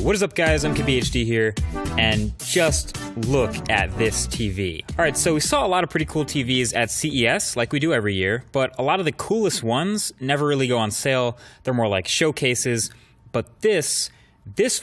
What is up, guys? I'm KBHD here, and just look at this TV. Alright, so we saw a lot of pretty cool TVs at CES, like we do every year, but a lot of the coolest ones never really go on sale. They're more like showcases, but this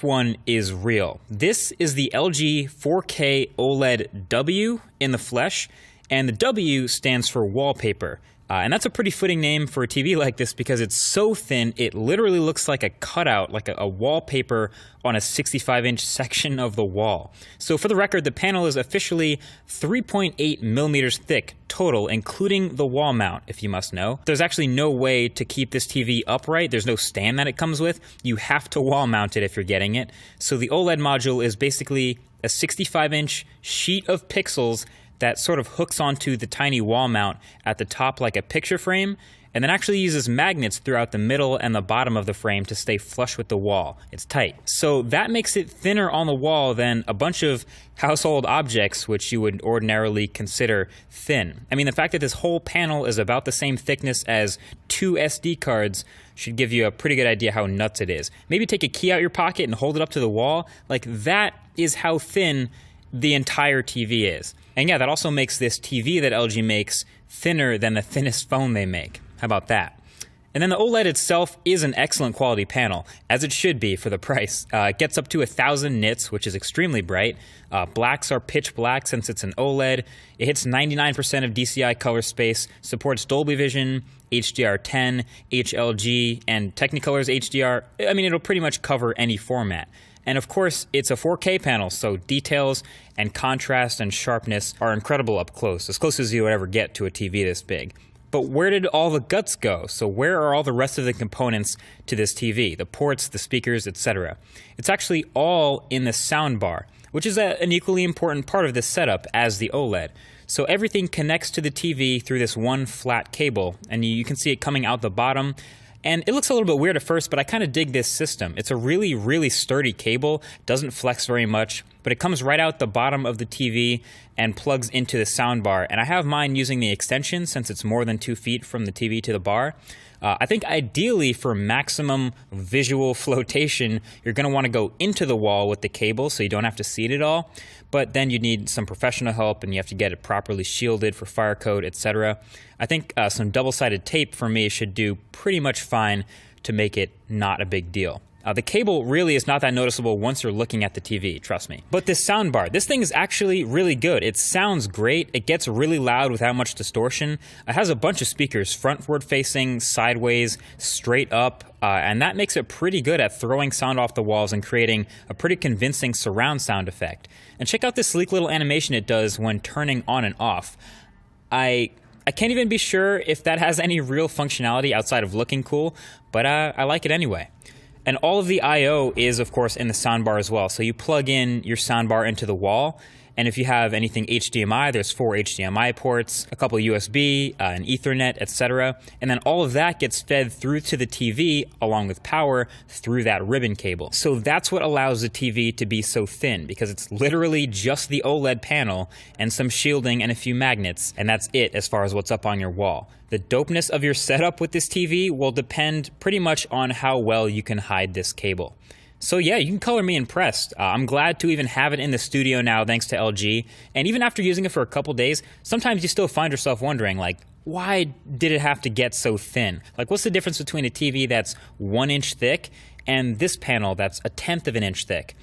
one is real. This is the LG 4K OLED W in the flesh, and the W stands for wallpaper. And that's a pretty fitting name for a TV like this because it's so thin, it literally looks like a cutout, like a wallpaper on a 65-inch section of the wall. So for the record, the panel is officially 3.8 millimeters thick total, including the wall mount, if you must know. There's actually no way to keep this TV upright. There's no stand that it comes with. You have to wall mount it if you're getting it. So the OLED module is basically a 65-inch sheet of pixels that sort of hooks onto the tiny wall mount at the top like a picture frame, and then actually uses magnets throughout the middle and the bottom of the frame to stay flush with the wall. It's tight. So that makes it thinner on the wall than a bunch of household objects which you would ordinarily consider thin. I mean, the fact that this whole panel is about the same thickness as 2 SD cards should give you a pretty good idea how nuts it is. Maybe take a key out your pocket and hold it up to the wall. Like, that is how thin the entire TV is. And yeah, that also makes this TV that LG makes thinner than the thinnest phone they make. How about that? And then the OLED itself is an excellent quality panel, as it should be for the price. It gets up to 1000 nits, which is extremely bright. Blacks are pitch black since it's an OLED. It hits 99% of DCI color space, supports Dolby Vision, HDR10, HLG, and Technicolor's HDR. I mean, it'll pretty much cover any format. And of course, it's a 4K panel, so details and contrast and sharpness are incredible up close as you would ever get to a TV this big. But where did all the guts go? So where are all the rest of the components to this TV? The ports, the speakers, etc. It's actually all in the soundbar, which is an equally important part of this setup as the OLED. So everything connects to the TV through this one flat cable, and you can see it coming out the bottom. And it looks a little bit weird at first, but I kind of dig this system. It's a really, really sturdy cable, doesn't flex very much, but it comes right out the bottom of the TV and plugs into the soundbar. And I have mine using the extension since it's more than 2 feet from the TV to the bar. I think ideally for maximum visual flotation, you're going to want to go into the wall with the cable so you don't have to see it at all. But then you need some professional help and you have to get it properly shielded for fire code, etc. I think some double-sided tape for me should do pretty much fine to make it not a big deal. The cable really is not that noticeable once you're looking at the TV, trust me. But this soundbar, this thing is actually really good. It sounds great. It gets really loud without much distortion. It has a bunch of speakers, frontward facing, sideways, straight up, and that makes it pretty good at throwing sound off the walls and creating a pretty convincing surround sound effect. And check out this sleek little animation it does when turning on and off. I can't even be sure if that has any real functionality outside of looking cool, but I like it anyway. And all of the I/O is, of course, in the soundbar as well. So you plug in your soundbar into the wall, and if you have anything HDMI, there's 4 HDMI ports, a couple USB, an Ethernet, etc. And then all of that gets fed through to the TV, along with power, through that ribbon cable. So that's what allows the TV to be so thin, because it's literally just the OLED panel and some shielding and a few magnets, and that's it as far as what's up on your wall. The dopeness of your setup with this TV will depend pretty much on how well you can hide this cable. So yeah, you can color me impressed. I'm glad to even have it in the studio now thanks to LG. And even after using it for a couple days, sometimes you still find yourself wondering, like, why did it have to get so thin? Like, what's the difference between a TV that's 1 inch thick and this panel that's 1/10 of an inch thick?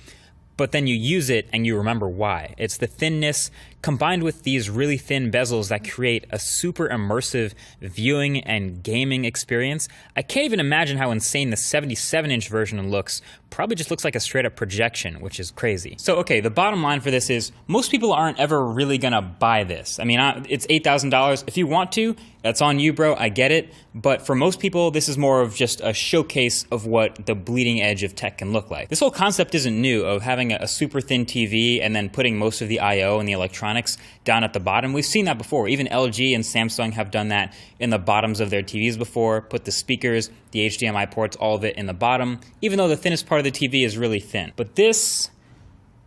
But then you use it and you remember why. It's the thinness combined with these really thin bezels that create a super immersive viewing and gaming experience. I can't even imagine how insane the 77-inch version looks. Probably just looks like a straight up projection, which is crazy. So okay, the bottom line for this is most people aren't ever really gonna buy this. I mean, it's $8,000. If you want to, that's on you, bro, I get it. But for most people, this is more of just a showcase of what the bleeding edge of tech can look like. This whole concept isn't new, of having a super thin TV and then putting most of the I/O and the electronics down at the bottom. We've seen that before. Even LG and Samsung have done that in the bottoms of their TVs before. Put the speakers, the HDMI ports, all of it in the bottom, even though the thinnest part of the TV is really thin. But this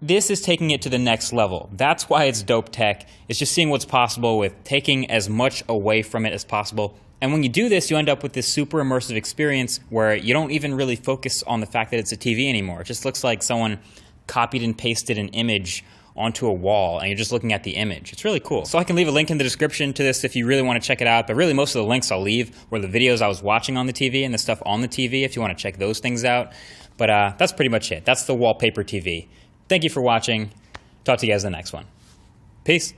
is taking it to the next level. That's why it's dope tech. It's just seeing what's possible with taking as much away from it as possible And when you do this, you end up with this super immersive experience where you don't even really focus on the fact that it's a TV anymore. It just looks like someone copied and pasted an image onto a wall and you're just looking at the image. It's really cool. So I can leave a link in the description to this if you really want to check it out, but really most of the links I'll leave were the videos I was watching on the TV and the stuff on the TV if you want to check those things out. But that's pretty much it. That's the wallpaper TV. Thank you for watching. Talk to you guys in the next one. Peace.